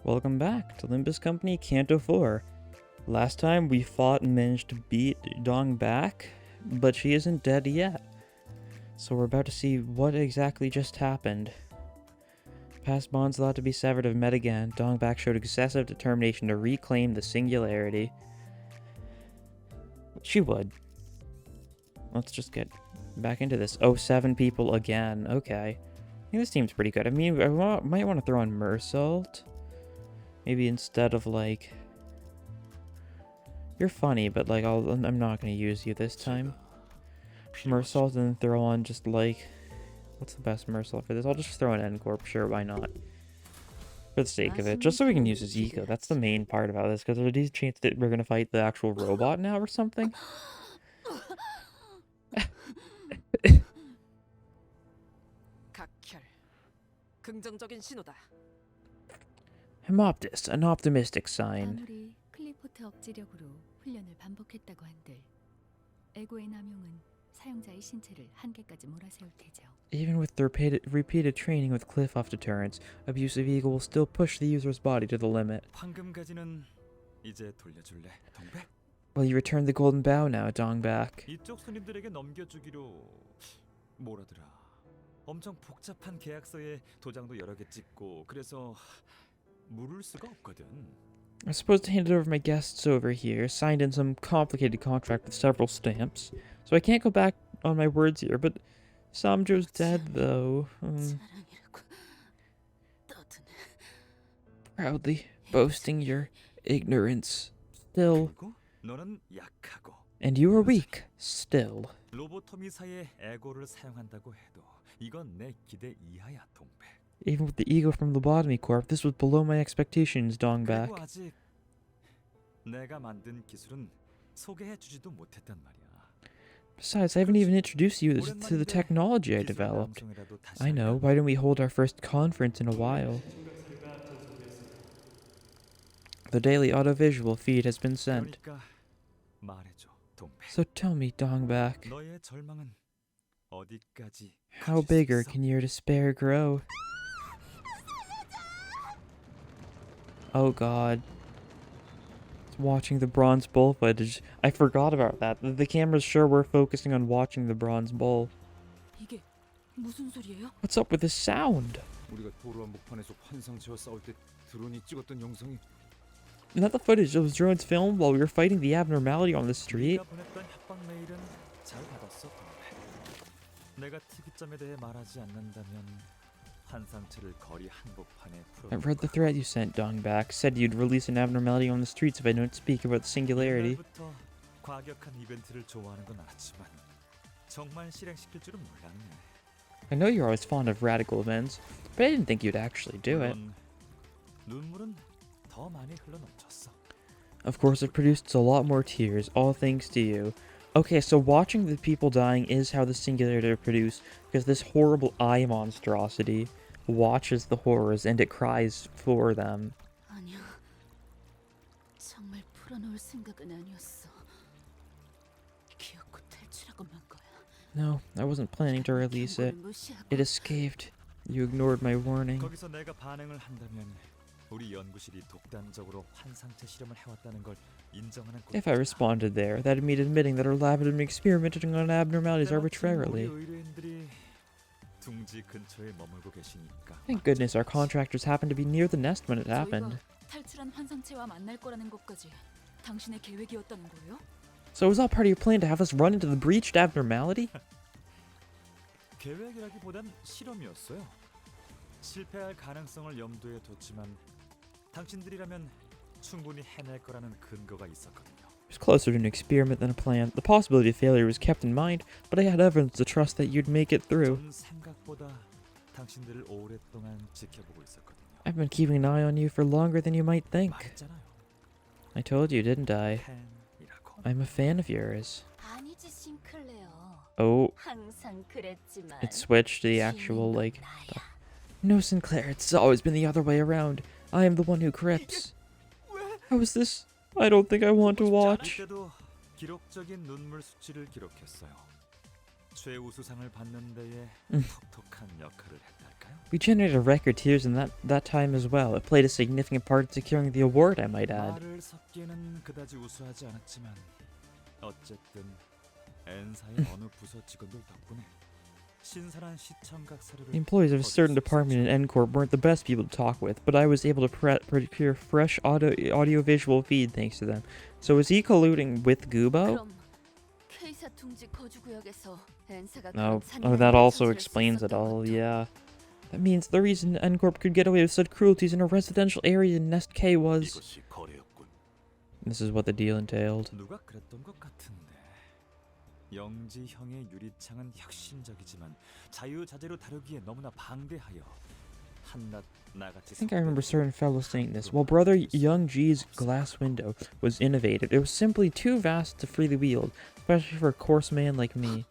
Welcome back to Limbus Company Canto 4. Last time we fought and managed to beat Dong back, but she isn't dead yet. So we're about to see what exactly just happened. Past bonds thought to be severed have met again. Dong back showed excessive determination to reclaim the singularity. She would. Let's just get back into this. Oh, 7 people again. Okay. I think this team's pretty good. I mean, I might want to throw on Mersault. Maybe instead of, like... You're funny, but, like, I'm not going to use you this time. Mersault, and then throw on just, like... What's the best Mersault for this? I'll just throw an K Corp. Sure, why not? For the sake of it. Just so we can use his eco. That's the main part about this, because there's a decent chance that we're going to fight the actual robot now or something. Hemoptis, an optimistic sign. Even with the repeated training with cliff-off deterrence, abusive ego will still push the user's body to the limit. Will you return the golden bow now, Dongback? 엄청 복잡한 계약서에 도장도 여러 개 찍고 그래서 물을 수가 없거든. I'm supposed to hand it over my guests over here, signed in some complicated contract with several stamps. So I can't go back on my words here, but Samjo's dead though. Proudly boasting your ignorance. Still. And you are weak. Still. 로보토미사의 에고를 사용한다고 해도 이건 내 기대 이하야, 동백. Even with the ego from Lobotomy Corp, this was below my expectations, Dongback. 그리고 아직 내가 만든 기술은 소개해주지도 못했단 말이야. Besides, I haven't even introduced you to the technology I developed. I know, why didn't we hold our first conference in a while? The daily audiovisual feed has been sent. So tell me, Dongback, how bigger can your despair grow? Oh god. It's watching the bronze bull footage. I forgot about that. The cameras sure were focusing on watching the bronze bull. What's up with this sound? Isn't that the footage those drones filmed while we were fighting the abnormality on the street? I read the threat you sent, Dongback. Said you'd release an abnormality on the streets if I don't speak about the singularity. I know you're always fond of radical events, but I didn't think you'd actually do it. Of course, it produced a lot more tears, all thanks to you. Okay, so watching the people dying is how the singularity are produced, because this horrible eye monstrosity watches the horrors and it cries for them. No, I wasn't planning to release it. It escaped. You ignored my warning. If I responded there, that'd mean admitting that our lab had been experimenting on abnormalities arbitrarily. Thank goodness our contractors happened to be near the nest when it happened. So it was all part of your plan to have us run into the breached abnormality? 실패할 가능성을 염두에 뒀지만 당신들이라면 충분히 해낼 거라는 근거가 있었거든요. It was closer to an experiment than a plan. The possibility of failure was kept in mind, but I had evidence to trust that you'd make it through. 생각보다 당신들을 오랫동안 지켜보고 있었거든요. I've been keeping an eye on you for longer than you might think. I told you, didn't I? I'm a fan of yours. Oh. It switched to the actual, like... No, Sinclair, it's always been the other way around. I am the one who crips. How is this? I don't think I want to watch. We generated record tiers in that time as well. It played a significant part in securing the award, I might add. 말을 섞기에는 그다지 우수하지 않았지만 어쨌든 N사의 어느 부서 직원들 덕분에 신선한 시청각 사료를 The employees of a certain department in N Corp weren't the best people to talk with, but I was able to procure fresh audio-visual feed thanks to them. So is he colluding with Gubo? 그럼 K사 둥지 거주구역에서 N사가 No. 그런 Oh, 잔인한 that also 처지를 explains it 썼었던 all, 것도. yeah. That means the reason N Corp could get away with such cruelties in a residential area in Nest K was... 이것이 거래였군. This is what the deal entailed. 누가 그랬던 것 같은데 영지 형의 유리창은 혁신적이지만 자유자재로 다루기에 너무나 방대하여 한낱 나같이 I think I remember certain fellows saying this. While brother Young G's glass window was innovative, it was simply too vast to freely wield, especially for a coarse man like me.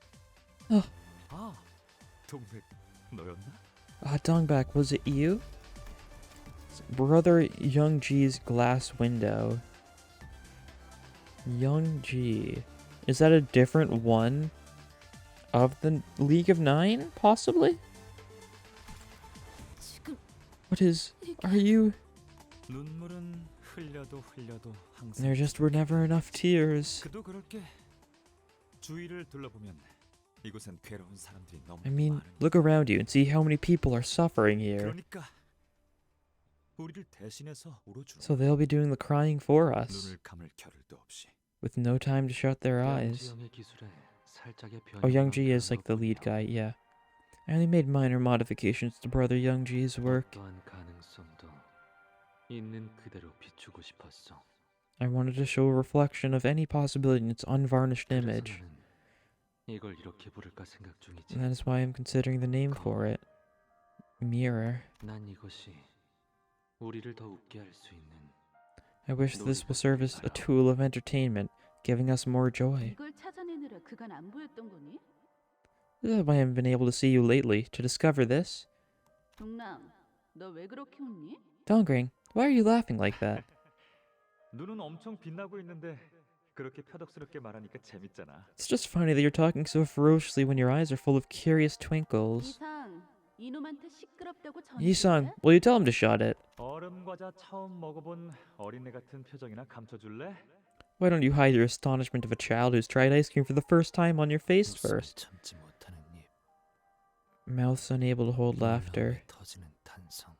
아, 동백 너였나? Dongbak, was it you? Brother Young G's glass window. Young G. Is that a different one of the League of Nine, possibly? 지금 What is... 이게 are you... 눈물은 흘려도 항상 There just were never enough tears. 그도 그럴 게 주위를 둘러보면 이곳엔 괴로운 사람들이 너무 I mean, 많으니 look around you and see how many people are suffering here. 그러니까 우리를 대신해서 울어주는 So they'll be doing the crying for us, 눈을 감을 겨를도 없이 with no time to shut their eyes. Oh, Young G is like the lead guy, yeah. I only made minor modifications to brother Young G's work. I wanted to show a reflection of any possibility in its unvarnished image. And that is why I'm considering the name for it. Mirror. I wish this will serve as a tool of entertainment, giving us more joy. 이걸 찾아내느라 그간 안 보였던 거니? This is why I haven't been able to see you lately, to discover this. 동남, 너 왜 그렇게 웃니? Dongring, why are you laughing like that? 눈은 엄청 빛나고 있는데 그렇게 표독스럽게 말하니까 재밌잖아. It's just funny that you're talking so ferociously when your eyes are full of curious twinkles. 이상, 이놈한테 시끄럽다고 Yi-sung, will you tell him to shut it? 얼음 과자 처음 먹어본 어린애 같은 표정이나 감춰줄래? Why don't you hide your astonishment of a child who's tried ice cream for the first time on your face first? 참지 못하는 입. Mouths unable to hold laughter. 터지는 탄성.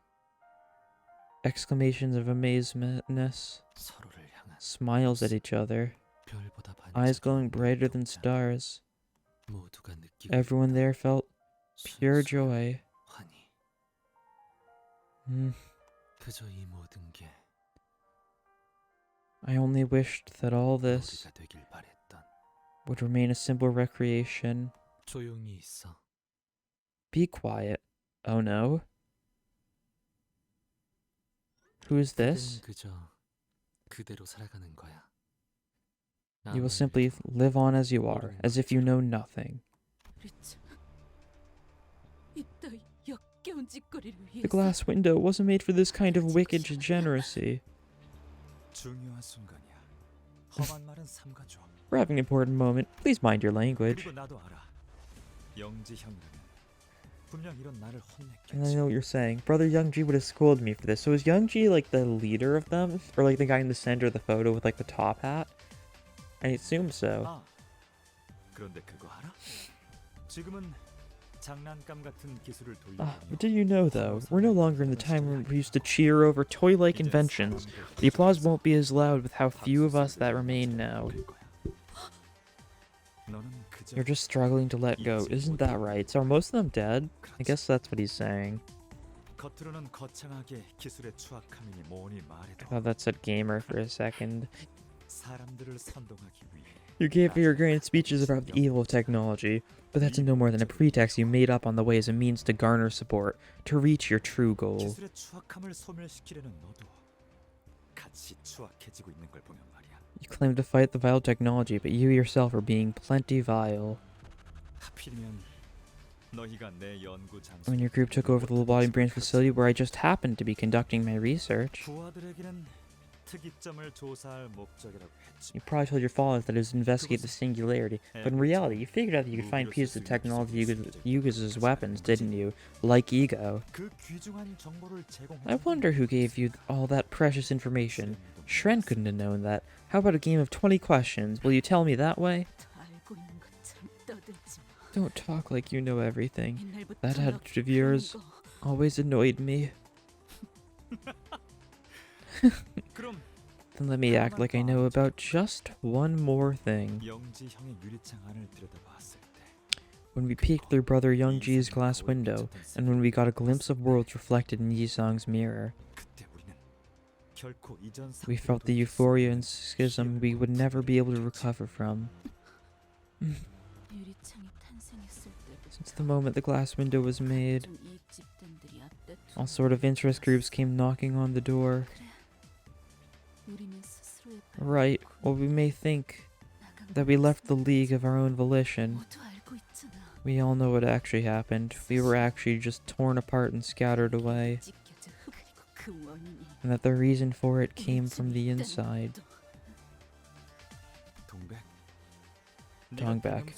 Exclamations of amazementness. 서로를 향한 Smiles at each other. 별보다 Eyes glowing 반짝이는 brighter than 눈동자. stars. 모두가 느끼고 Everyone there felt pure 순수한 joy. 환희. Hmm. 그저 이 모든 게 I only wished that all this 우리가 되길 바랬던. would remain a simple recreation. 조용히 있어. Be quiet. Oh no. Who is this? 그대는 그저 그대로 살아가는 거야. You will simply live on as you are, as if you know nothing. 리차, 이따위 역겨운 짓거리를 The 위해서 glass window wasn't made for this kind of wicked degeneracy. 중요한 순간이야. 험한 말은 삼가줘. We're having an important moment. Please mind your language. 그리고 나도 알아. 영지 형이라면 분명 이런 나를 And I 혼냈겠지. know what you're saying. Brother Youngji would have scolded me for this. So is Youngji like the leader of them? Or like the guy in the center of the photo with like the top hat? I assume so. 아, 그런데 그거 알아? 지금은 장난감 같은 기술을 But did you know though, we're no longer in the time when we used to cheer over toy-like inventions. The applause won't be as loud with how few of us that remain now. You're just struggling to let go, isn't that right? So are most of them dead? I guess that's what he's saying. 겉으로는 거창하게 기술의 추악함이니 뭐니 I 말해도 thought that said gamer for a second. 사람들을 선동하기 위해 You gave me your grand speeches about the evil of technology, but that's no more than a pretext you made up on the way as a means to garner support, to reach your true goal. 기술의 추악함을 소멸시키려는 너도 같이 추악해지고 있는 걸 보면 말이야. You claim to fight the vile technology, but you yourself are being plenty vile. 하필이면 너희가 내 연구 장소 When your group took over the lobotomy branch facility where I just happened to be conducting my research, 부하들에게는 특이점을 조사할 목적이라고 했지. You probably told your followers that it was to investigate the singularity, but in reality, you figured out that you could find pieces of technology you could use as weapons, didn't you? Like ego. 그 귀중한 정보를 제공해. I wonder who gave you all that precious information. Shren couldn't have known that. How about a game of 20 questions? Will you tell me that way? 다 알고 있는 것처럼 떠들지 마. Don't talk like you know everything. 옛날부터 That 너 attitude of yours 그런 거. always annoyed me. 그럼 Then let me act like I know about just one more thing. 영지 형의 유리창 안을 들여다봤을 때 When we peeked through Brother Youngji's glass window, and when we got a glimpse of worlds reflected in Yisong's mirror, 그때 우리는 결코 이전 we felt the euphoria and schism we would never be able to recover from. 유리창이 탄생했을 때부터 Since the moment the glass window was made, 좀 이익 집단들이 앞다투고 all sort of interest groups came knocking on the door. 우리는 스스로의 Right, well, we may think 나간 that we left the League of our own volition. 모두 알고 있잖아. We all know what actually happened. We were actually just torn apart and scattered away, 찢겨져. 그리고 그 원인이 and that the reason for it came 우리 from 집에 the 있다는 inside. 것도. 동백. Dongback.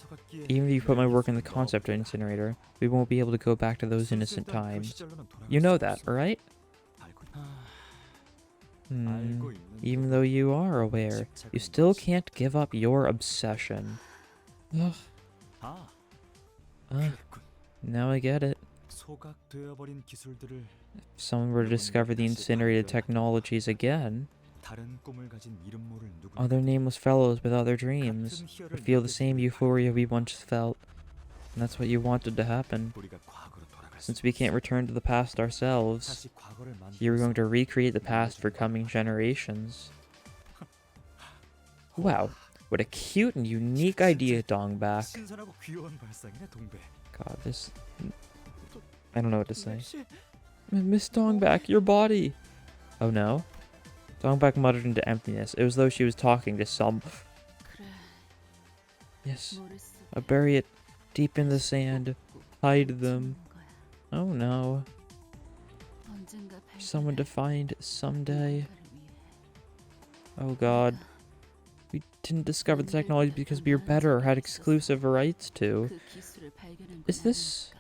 Even if you put my work in the concept incinerator, we won't be able to go back to those innocent times. You know that, right? Even though you are aware, you still can't give up your obsession. Ugh. Now I get it. 소각되어버린 기술들을 If someone were to discover the incinerated technologies again, 다른 꿈을 가진 이름 모를 누군가 other nameless fellows with other dreams 같은 희열을 would feel the 느끼게 same 되길 euphoria we once felt. And that's what you wanted to happen. 우리가 과거로 돌아갈 수 Since we can't return to the past ourselves, 다시 과거를 you're going 만들어서 to recreate the past for coming generations. Wow, what a cute and unique idea, Dongback. 신선하고 귀여운 발상이네 동백. God, this... I don't know what to say. Miss Dongback, your body! Oh no? Dongback muttered into emptiness. It was as though she was talking to some... 그래. Yes, 모를 수 I'll bury it deep in the sand. Hide them. 거야. Oh no. 언젠가 Someone to 발견할 find someday. 누군가를 위해. Oh god. We didn't discover the technology because we were better or had exclusive rights to. 그 기술을 발견한 건 Is this... 아니니까.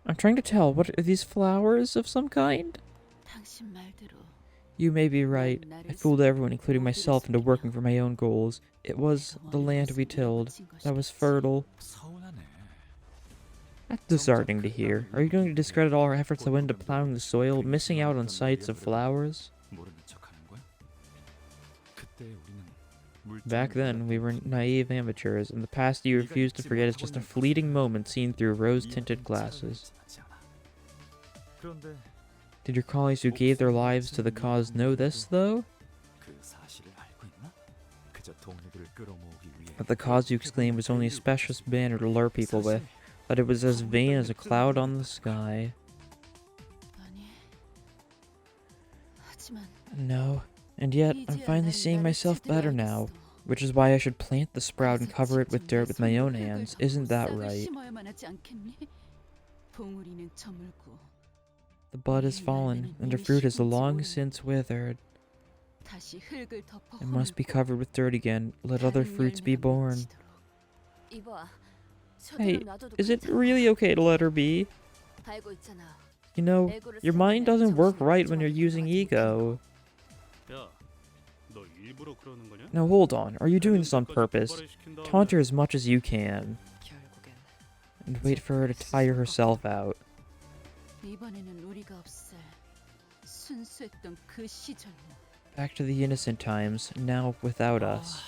I'm trying to tell. What are these flowers of some kind? 당신 말대로 You may be right. I fooled everyone, including myself, into working for my own goals. It was the land we tilled that was fertile. 서운하네. That's disheartening to hear. Are you going to discredit all our efforts that went into plowing the soil, missing out on sights of flowers? 모르는 척하는 거야? 그때 우리는 Back then, we were naive amateurs, and the past you refuse to forget is just a fleeting moment seen through rose-tinted glasses. 그런데 Did your colleagues who gave their lives to the cause know this, though? 그 사실을 알고 있나? 그저 동료들을 끌어모으기 위해 That the cause you exclaimed was only a specious banner to lure people with, that it was as vain as a cloud on the sky. 아니. 하지만 No, and yet I'm finally seeing myself better now, which is why I should plant the sprout and cover it with dirt with my own hands. Isn't that right? 봉우리는 저물고 The bud has fallen, and the fruit has long since withered. 다시 흙을 덮어 It must be covered with dirt again. Let other fruits be born. Hey, is it really okay to let her be? You know, your mind doesn't work right when you're using ego. 야, 너 일부러 그러는 거냐? Now hold on, are you doing this on purpose? Taunt her as much as you can, 결국엔 and wait for her to tire herself out. 이번에는 우리가 없을 순수했던 그 시절로 Back to the innocent times, now without us.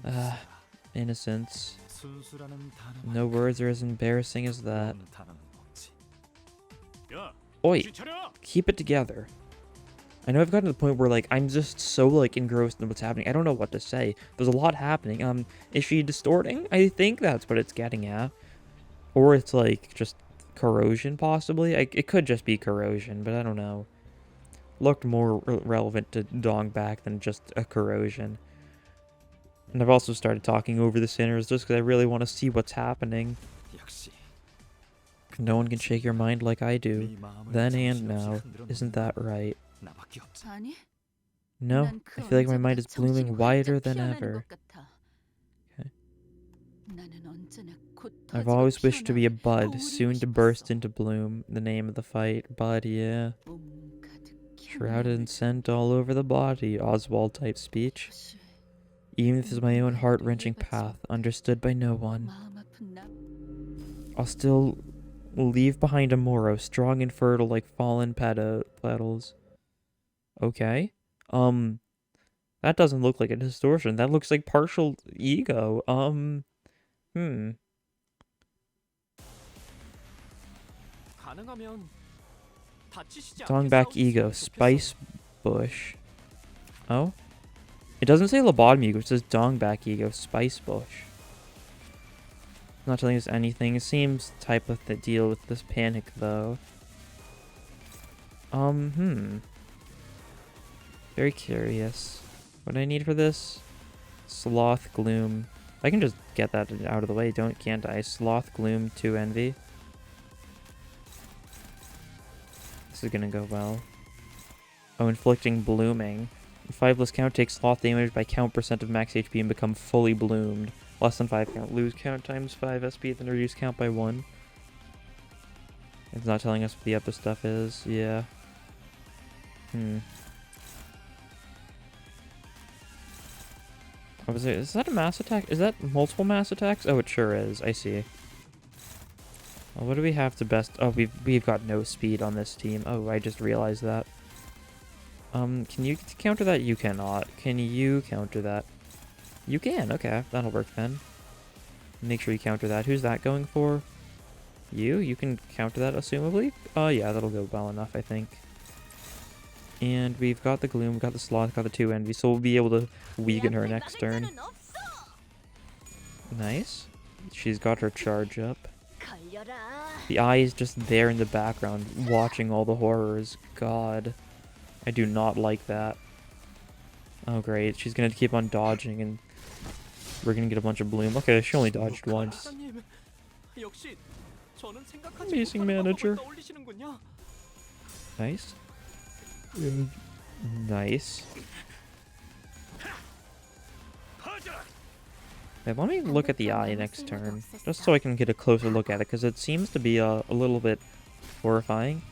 Ah, innocence. 순수라는 단어만 No words are as embarrassing as that. 그런 단어는 없지. 야, Oi, 정신 차려! keep it together. I know I've gotten to the point where, like, I'm just so, like, engrossed in what's happening. I don't know what to say. There's a lot happening. Is she distorting? I think that's what it's getting at. Or it's, like, just corrosion, possibly. It could just be corrosion, but I don't know. Looked more relevant to Dongback than just a corrosion. And I've also started talking over the sinners just because I really want to see what's happening. 역시 No one can shake your mind like I do. 네 마음을 Then and 잠시 now. 없이 흔들어 Isn't 놓는 that right? 나밖에 없지. 아니 No, 난 그 I feel like my 언제보다 mind is 정신이 blooming wider 활짝 than 피어나는 ever. 것 같아. Okay. 나는 언제나 곧 I've 터지고 always wished to be a 피어나 bud, 우리고 soon to 싶었어. burst into bloom. The name of the fight, bud, yeah. 몸 가득 Shrouded in 향내를 scent all over the body, Oswald type speech. 다시 Even if this is my own 누군가에게 heart-wrenching 돌려받지 path, 못해. understood by no one, 마음 아픈 나 I'll still leave behind a Moro, strong and fertile like fallen petals. Okay. That doesn't look like a distortion. That looks like partial ego. 가능하면 다치시지 않게 Dongback ego, 싸워줬으면 spice 좋겠어. bush. Oh? It doesn't say lobotomy ego, it says dongback ego, spice bush. Not telling us anything. It seems type of the deal with this panic, though. Very curious. What do I need for this? Sloth, gloom. I can just get that out of the way, can't I? Sloth, gloom, 2 envy. This is gonna go well. Oh, inflicting blooming. 5 count, takes sloth damage by count percent of max HP and become fully bloomed. Less than 5 count, lose count times 5 SP, then reduce count by 1. It's not telling us what the other stuff is. Yeah. What was it? Is that a mass attack? Is that multiple mass attacks? Oh, it sure is. I see. Well, what do we have to best? Oh, we've got no speed on this team. Oh, I just realized that. Can you counter that? You cannot. Can you counter that? You can. Okay, that'll work then. Make sure you counter that. Who's that going for? You? You can counter that, assumably? Yeah, that'll go well enough, I think. And we've got the Gloom, got the Sloth, got the 2 Envy, so we'll be able to weaken her next turn. Nice. She's got her charge up. The eye is just there in the background, watching all the horrors. God. I do not like that. Oh, great. She's gonna keep on dodging, and we're gonna get a bunch of bloom. Okay, she only dodged once. Amazing manager. Nice. Nice. Okay, let me look at the eye next turn, just so I can get a closer look at it, because it seems to be a little bit horrifying.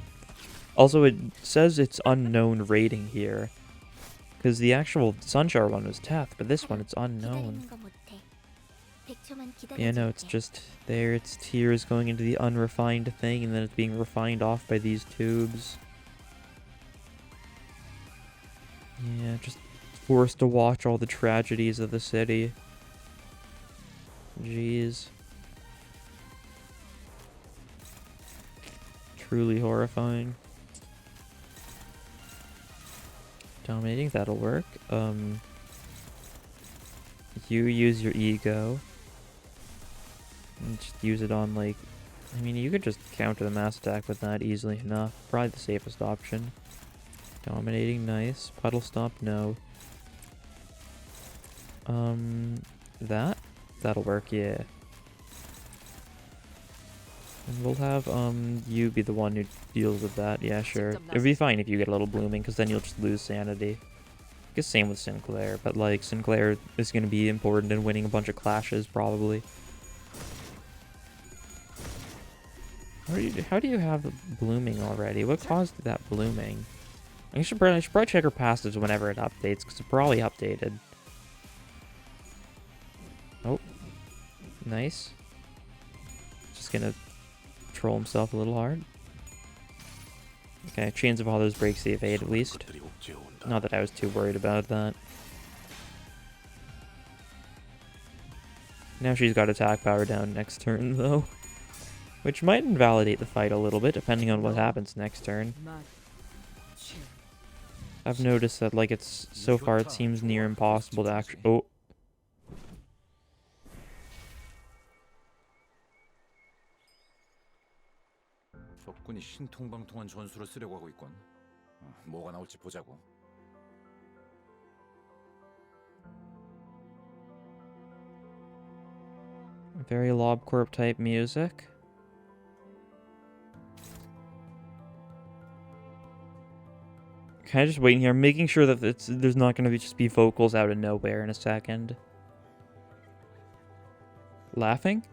Also, it says it's unknown rating here, because the actual Sunshower one was Teth, but this one, it's unknown. Yeah, no, it's just there, it's tears going into the unrefined thing, and then it's being refined off by these tubes. Yeah, just forced to watch all the tragedies of the city. Jeez. Truly horrifying. Dominating, that'll work. You use your ego. And just use it on, like... I mean, you could just counter the mass attack with that easily enough. Probably the safest option. Dominating, nice. Puddle Stomp, no. That? That'll work, yeah. And we'll have, you be the one who deals with that. Yeah, sure. It'd be fine if you get a little blooming, because then you'll just lose sanity. I guess same with Sinclair, but, like, Sinclair is going to be important in winning a bunch of clashes, probably. How do you have blooming already? What caused that blooming? I should probably check her passives whenever it updates, because it's probably updated. Oh. Nice. Just gonna troll himself a little hard. Okay, Chains of Others breaks the evade at least. Not that I was too worried about that. Now she's got attack power down next turn, though. Which might invalidate the fight a little bit, depending on what happens next turn. I've noticed that, like, it's so far it seems near impossible to actually... Oh. 적군이 신통방통한 전술을 쓰려고 하고 있군. 뭐가 나올지 보자고. Very Lob Corp type music. kind of just waiting here, making sure that there's not going to just be vocals out of nowhere in a second. Laughing?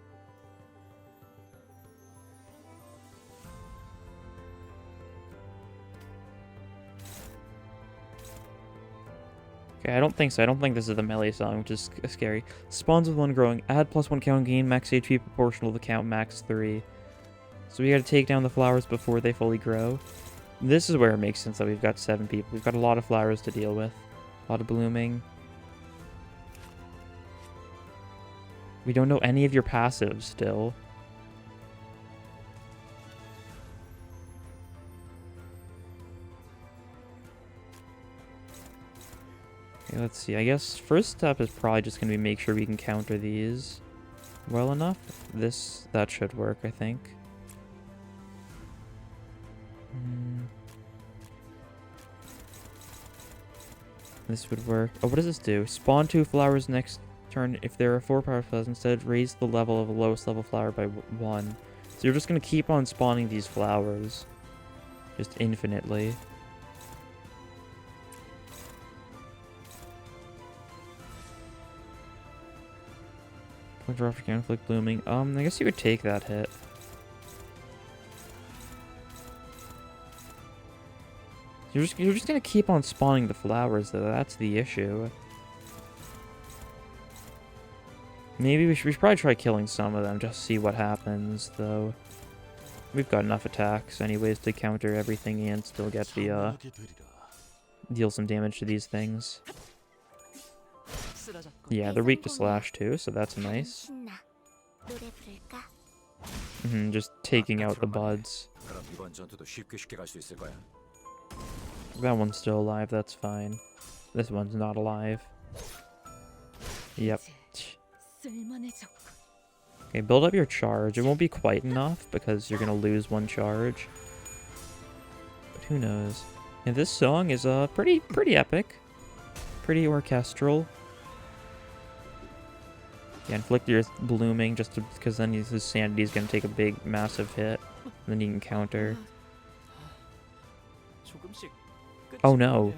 Okay, I don't think so. I don't think this is the melee song, which is scary. Spawns with 1 growing. Add +1 count gain. Max HP proportional to the count. Max 3. So we gotta take down the flowers before they fully grow. This is where it makes sense that we've got 7 people. We've got a lot of flowers to deal with. A lot of blooming. We don't know any of your passives still. Okay, let's see. I guess first step is probably just going to be make sure we can counter these well enough. That should work, I think. This would work. Oh, what does this do? Spawn 2 flowers next turn. If there are 4 power flowers, instead raise the level of the lowest level flower by 1. So you're just going to keep on spawning these flowers. Just infinitely. Point drop for conflict blooming. I guess you would take that hit. You're just gonna keep on spawning the flowers though. That's the issue. Maybe we should probably try killing some of them just to see what happens though. We've got enough attacks anyways to counter everything and still get the deal some damage to these things. Yeah, they're weak to slash too, so that's nice. Just taking out the buds. 그럼 이번 전투도 쉽게 갈 수 있을 거야. That one's still alive, that's fine. This one's not alive. Yep. Okay, build up your charge. It won't be quite enough because you're gonna lose 1 charge. But who knows? And this song is pretty epic. Pretty orchestral. Yeah, inflict your blooming just because then his sanity is gonna take a big massive hit. And then you can counter. Oh no.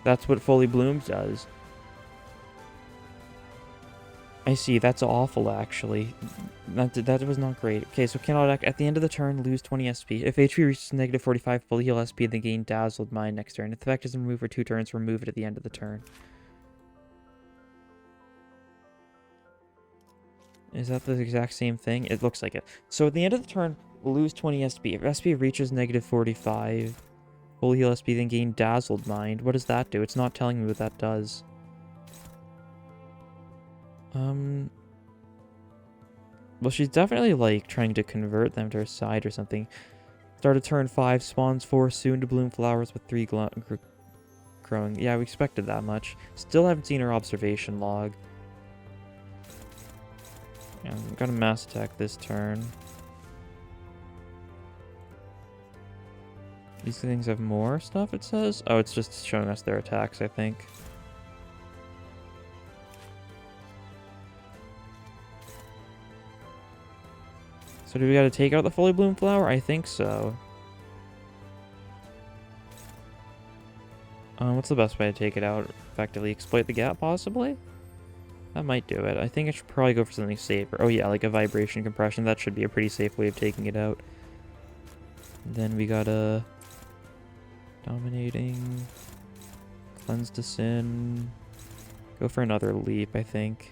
That's what fully blooms does. I see, that's awful actually. That was not great. Okay, so cannot at the end of the turn lose 20 SP. If HP reaches -45 fully heal SP, then gain Dazzled Mind next turn. If the effect is removed for 2 turns, remove it at the end of the turn. Is that the exact same thing? It looks like it. So at the end of the turn, we'll lose 20 SP. If SP reaches -45, full heal SP, then gain Dazzled Mind. What does that do? It's not telling me what that does. Well, she's definitely, like, trying to convert them to her side or something. Start of turn 5, spawns 4 soon-to-bloom flowers with 3 growing. Yeah, we expected that much. Still haven't seen her observation log. Yeah, I'm gonna mass attack this turn. These things have more stuff, it says? Oh, it's just showing us their attacks, I think. So do we gotta take out the fully bloomed flower? I think so. What's the best way to take it out? Effectively exploit the gap, possibly? That might do it. I think I should probably go for something safer. Oh yeah, like a vibration compression. That should be a pretty safe way of taking it out. Then we got a dominating, cleanse to sin. Go for another leap, I think.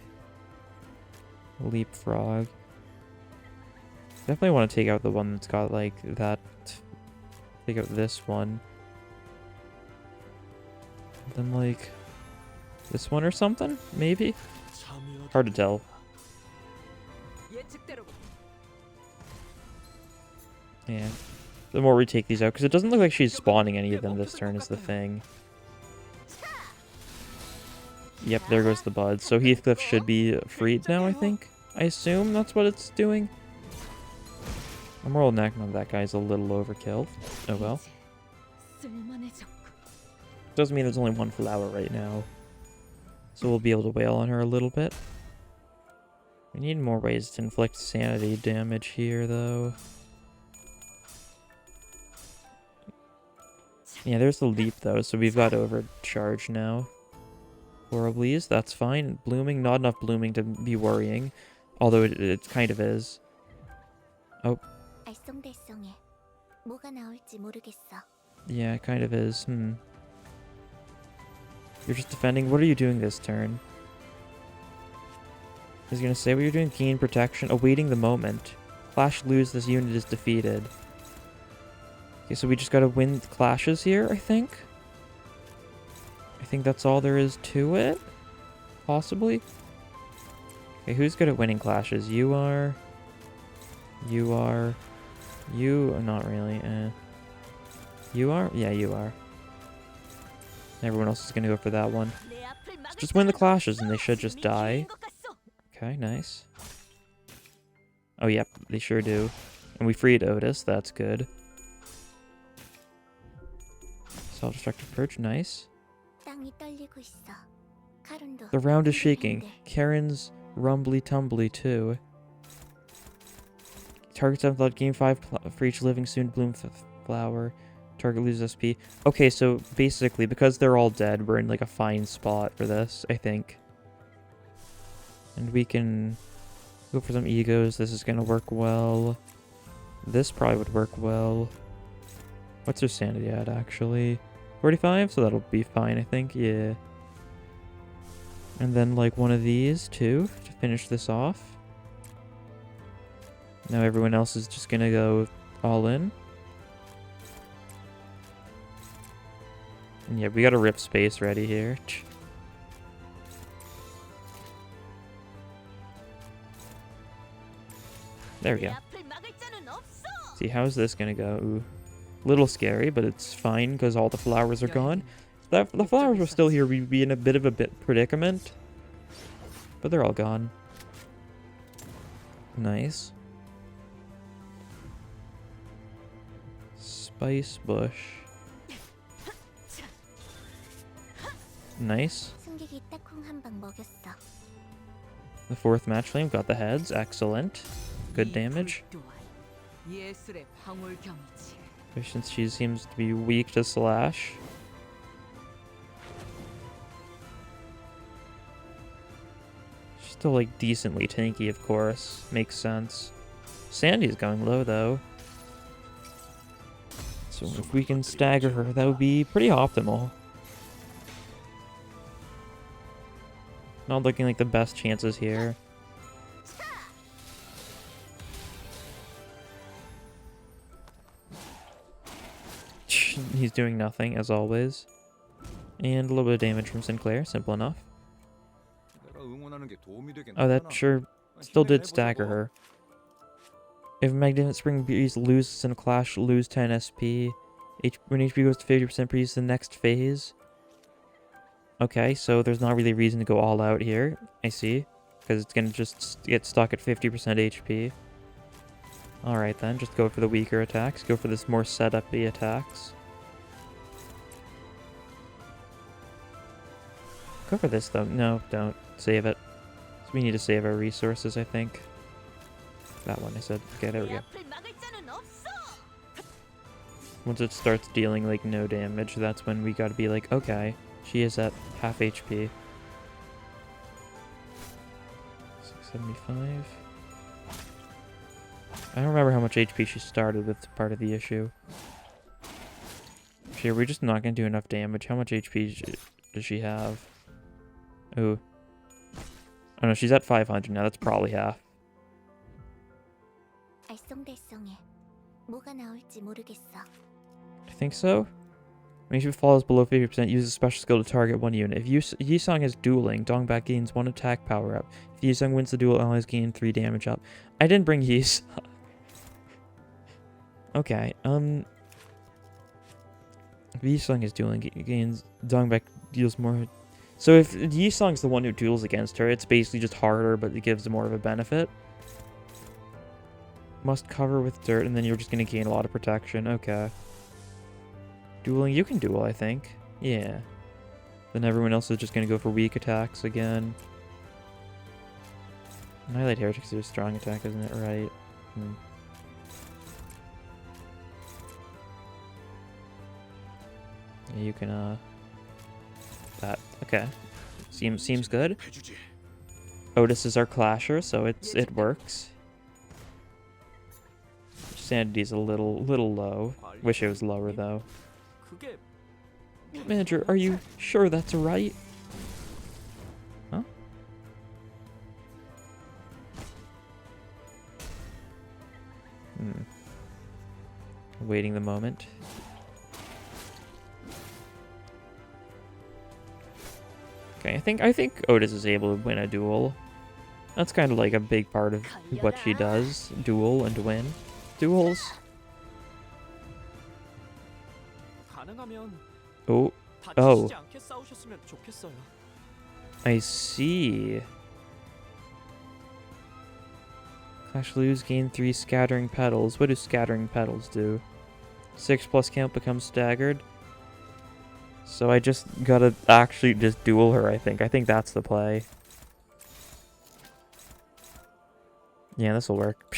Leapfrog. Definitely want to take out the one that's got like that. Take out this one. Then like this one or something, maybe? Hard to tell. Yeah. The more we take these out, because it doesn't look like she's spawning any of them this turn is the thing. Yep, there goes the bud. So Heathcliff should be freed now, I think. I assume that's what it's doing. The moral neck on that guy's a little overkill. Oh well. Doesn't mean there's only 1 flower right now. So we'll be able to wail on her a little bit. We need more ways to inflict sanity damage here, though. Yeah, there's the leap though, so we've got overcharge now. Horribly's, that's fine. Blooming, not enough blooming to be worrying. Although it kind of is. Oh. Yeah, it kind of is. You're just defending. What are you doing this turn? He's gonna say what you're doing. Gain protection. Awaiting the moment. Clash, lose. This unit is defeated. Okay, so we just gotta win clashes here, I think. I think that's all there is to it. Possibly. Okay, who's good at winning clashes? You are. You are. You. Not really. You are? Yeah, you are. Everyone else is gonna go for that one. So just win the clashes and they should just die. Okay, nice. Oh, yep, they sure do. And we freed Otis, that's good. Self-destructive purge, nice. The round is shaking. Karen's rumbly tumbly too. Target 7 blood, gain 5 for each living soon bloom flower. Target loses SP. Okay, so basically, because they're all dead, we're in like a fine spot for this, I think. And we can go for some egos. This is gonna work well. This probably would work well. What's her sanity at, actually? 45? So that'll be fine, I think. Yeah. And then, like, one of these, too, to finish this off. Now everyone else is just gonna go all in. And yeah, we gotta rip space ready here. There we go. See, how's this gonna go? Ooh. Little scary, but it's fine because all the flowers are gone. If the flowers were still here, we'd be in a bit of a predicament. But they're all gone. Nice. Spice bush. Nice. The fourth match flame got the heads. Excellent. Good damage. Since she seems to be weak to slash. She's still like decently tanky, of course. Makes sense. Sandy's going low though. So if we can stagger her, that would be pretty optimal. Not looking like the best chances here. He's doing nothing, as always. And a little bit of damage from Sinclair, simple enough. Oh, that sure still did stagger her. If Magnetic Spring Breeze loses in a clash, lose 10 SP. When HP goes to 50%, breeze the next phase. Okay, so there's not really a reason to go all out here. I see. Because it's going to just get stuck at 50% HP. Alright then, just go for the weaker attacks. Go for this more setup-y attacks. Go for this though. No, don't. Save it. So we need to save our resources, I think. That one, I said. Okay, there we go. Once it starts dealing, like, no damage, that's when we gotta be like, okay, she is at half HP. 675. I don't remember how much HP she started with, part of the issue. Sure, we're just not gonna do enough damage. How much HP does she have? Ooh. Oh no, she's at 500 now. That's probably half. I think so. When HP falls below 50%, use a special skill to target one unit. If Yisung is dueling, Dongbak gains 1 attack power up. If Yisung wins the duel, allies gain 3 damage up. I didn't bring Yisung. Okay, if Yisung is dueling, gains Dongbak deals more. So if Yisung's the one who duels against her, it's basically just harder, but it gives more of a benefit. Must cover with dirt, and then you're just going to gain a lot of protection. Okay. Dueling, you can duel, I think. Yeah. Then everyone else is just going to go for weak attacks again. Annihilate Heretics is a strong attack, isn't it? Right. You can that okay. Seems good. Otis is our clasher, so it works. Sanity's a little low. Wish it was lower though. Manager, are you sure that's right? Huh? Waiting the moment. Okay, I think Otis is able to win a duel. That's kind of like a big part of what she does. Duel and win. Duels. Oh. Oh. I see. Clash lose, gain 3 scattering petals. What do scattering petals do? 6+ count becomes staggered. So I just gotta actually just duel her, I think. I think that's the play. Yeah, this'll work.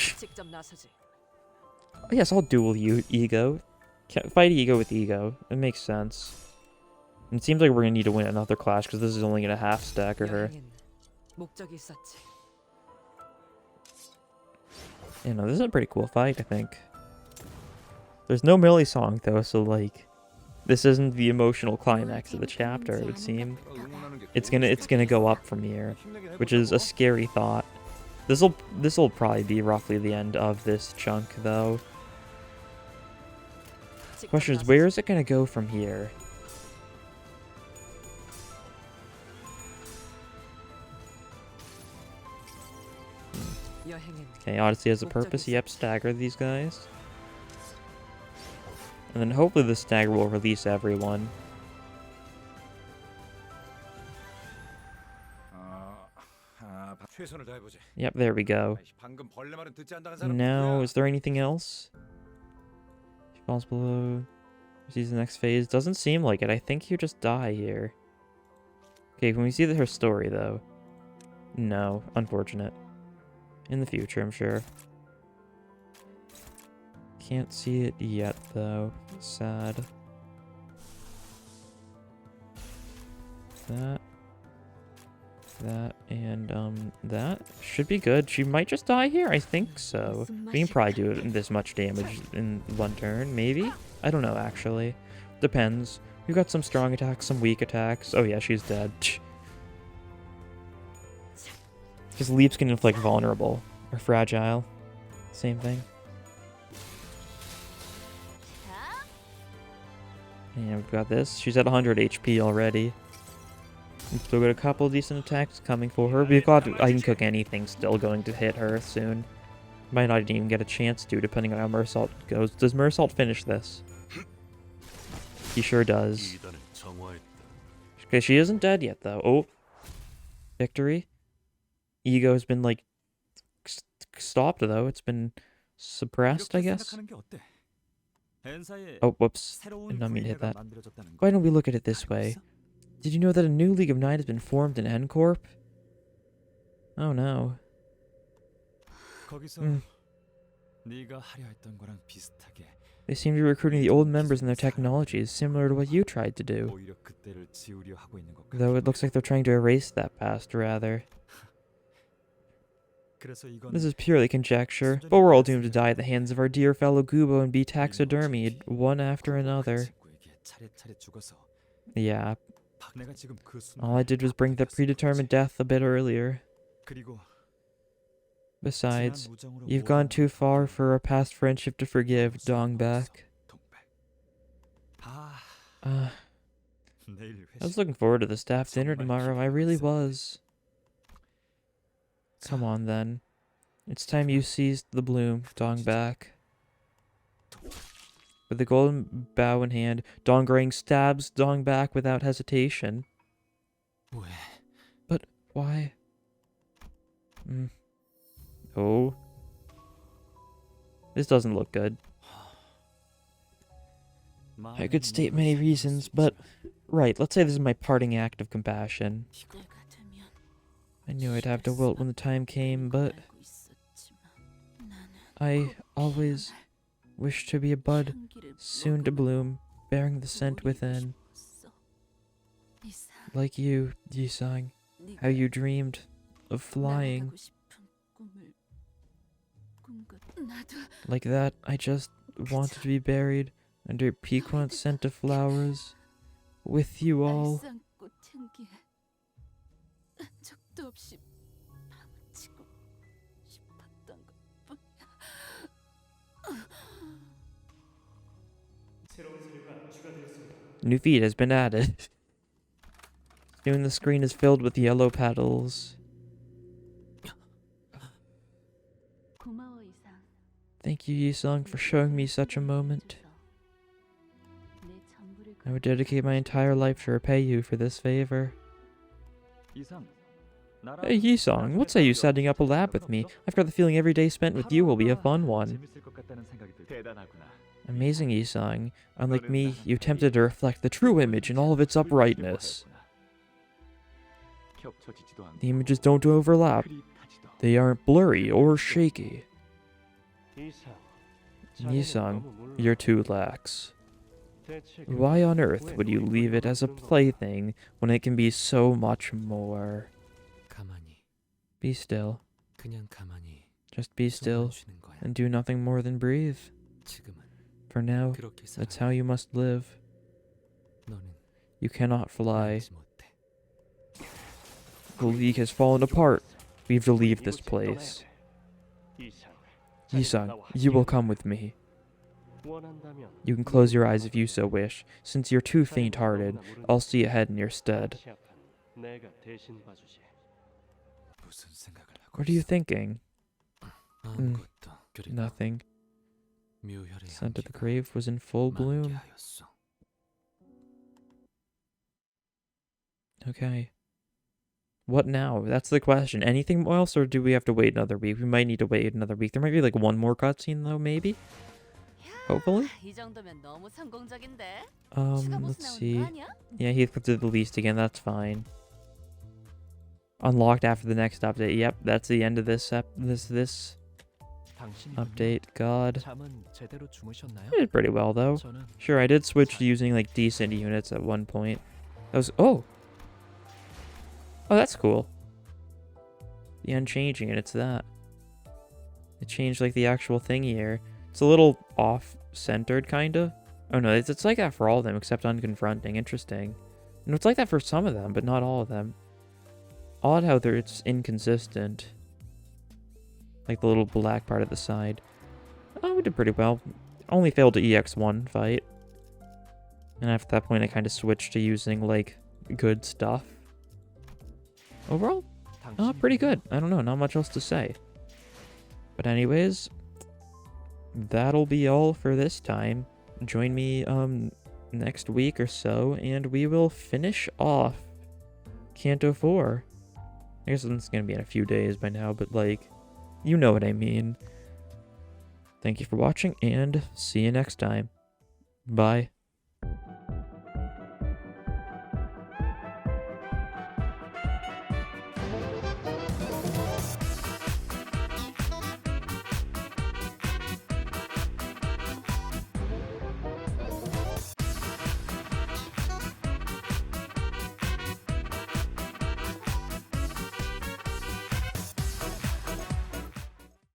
Oh, yes, I'll duel you, Ego. Fight Ego with Ego. It makes sense. And it seems like we're gonna need to win another clash because this is only gonna half stagger her. You know, this is a pretty cool fight, I think. There's no Millie song though, so like, this isn't the emotional climax of the chapter. It would seem it's gonna go up from here, which is a scary thought. This'll probably be roughly the end of this chunk though. Question is, where is it gonna go from here? Okay, Odyssey has a purpose. Yep, stagger these guys. And then hopefully the stagger will release everyone. Yep, there we go. Now, is there anything else? She falls below. Sees the next phase. Doesn't seem like it. I think you just die here. Okay, can we see her story, though? No, unfortunate. In the future, I'm sure. Can't see it yet, though. Sad. That, and, that should be good. She might just die here. I think so. We can probably do this much damage in one turn, maybe? I don't know, actually. Depends. We've got some strong attacks, some weak attacks. Oh yeah, she's dead. Because leaps can inflict vulnerable or fragile. Same thing. And we've got this. She's at 100 HP already. We've still got a couple decent attacks coming for her. We've got I can cook anything still going to hit her soon. Might not even get a chance to, depending on how Mersault goes. Does Mersault finish this? He sure does. Okay, she isn't dead yet, though. Oh. Victory. Ego's been, like, stopped, though. It's been suppressed, I guess. Oh, whoops. I did not mean to hit that. Why don't we look at it this way? Did you know that a new League of Nine has been formed in K Corp? Oh, no. They seem to be recruiting the old members and their technologies, similar to what you tried to do. Though it looks like they're trying to erase that past, rather. This is purely conjecture, but we're all doomed to die at the hands of our dear fellow Gubo and be taxidermied, one after another. Yeah. All I did was bring the predetermined death a bit earlier. Besides, you've gone too far for our past friendship to forgive, Dongback. I was looking forward to the staff dinner tomorrow, I really was. Come on, then. It's time you seized the bloom, Dongback. With the golden bow in hand, Dongrang stabs Dongback without hesitation. But why? Oh. This doesn't look good. I could state many reasons, but... Right, let's say this is my parting act of compassion. I knew I'd have to wilt when the time came, but... I always wished to be a bud, soon to bloom, bearing the scent within. 이상 Like you, Yisang, how you dreamed of flying. 날아가고 싶은 꿈을 꾼것. 나도 Like that, I just wanted to be buried under piquant scent of flowers with you all. 알싸안고 향기에 적도 없이 파묻히고 싶었던 것뿐. New feed has been added. Soon the screen is filled with yellow petals. 고마워 이상. Thank you, Yisung, for showing me such a moment. 내 전부를 I would dedicate my entire life to repay you for this favor. Hey, Yisung, what say you setting up a lab with me? I've got the feeling every day spent with you will be a fun one. Amazing, Yisung. Unlike me, you attempted to reflect the true image in all of its uprightness. The images don't overlap. They aren't blurry or shaky. Yisung, you're too lax. Why on earth would you leave it as a plaything when it can be so much more? 가만히, Be still. 그냥 가만히 Just be 숨만 still 쉬는 거야. and do nothing more than breathe. 지금은 For now, 그렇게 that's 살아야 how you must live. 너는 You cannot fly. 알지 못해. The League has fallen apart. We have to leave this place. Yisung, you will come with me. You can close your eyes if you so wish. Since you're too faint-hearted, I'll see ahead in your stead. 무슨 생각을 하고 What are you 있어? thinking? 아무것도. 그리고 Nothing. 묘혈의 Scent of the 향기가 grave was in full bloom. 만개하였어. Okay. What now? That's the question. Anything else, or do we have to wait another week? We might need to wait another week. There might be like one more cutscene though, maybe? Hopefully? 이 정도면 너무 성공적인데. 추가 보스 Let's 나오는 see. 거 아니야? Yeah, Heathcliff did the least again, that's fine. Unlocked after the next update. Yep, that's the end of this update. God. I did pretty well though. Sure, I did switch to using like decent units at one point. That was oh, that's cool. The unchanging, and it's that. It changed like the actual thing here. It's a little off-centered, kinda. Oh no, it's like that for all of them except unconfronting. Interesting. No, it's like that for some of them, but not all of them. Odd how it's inconsistent. Like the little black part at the side. Oh, we did pretty well. Only failed to EX1 fight. And after that point, I kind of switched to using, like, good stuff. Overall, pretty good. I don't know, not much else to say. But anyways, that'll be all for this time. Join me, next week or so, and we will finish off Canto 4. I guess it's gonna be in a few days by now, but, like, you know what I mean. Thank you for watching, and see you next time. Bye.